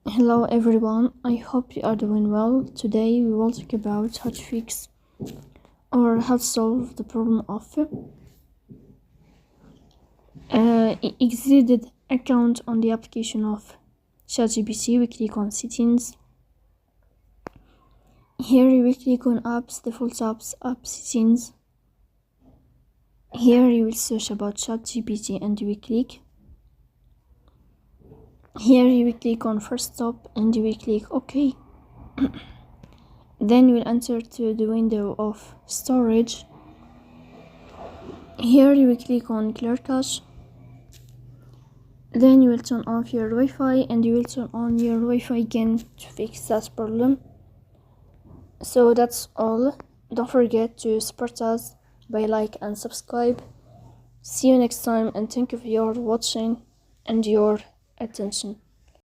Hello everyone, I hope you are doing well. Today we will talk about how to fix or how to solve the problem of exited account on the application of ChatGPT. We click on settings. Here you will click on apps, default apps, app settings. Here you will search about ChatGPT and you will click. Here you will click on first stop and you will click OK. Then you will enter to the window of storage. Here you will click on clear cache. Then you will turn off your Wi-Fi and you will turn on your Wi-Fi again to fix that problem. So that's all. Don't forget to support us by like and subscribe. See you next time and thank you for your watching and your attention.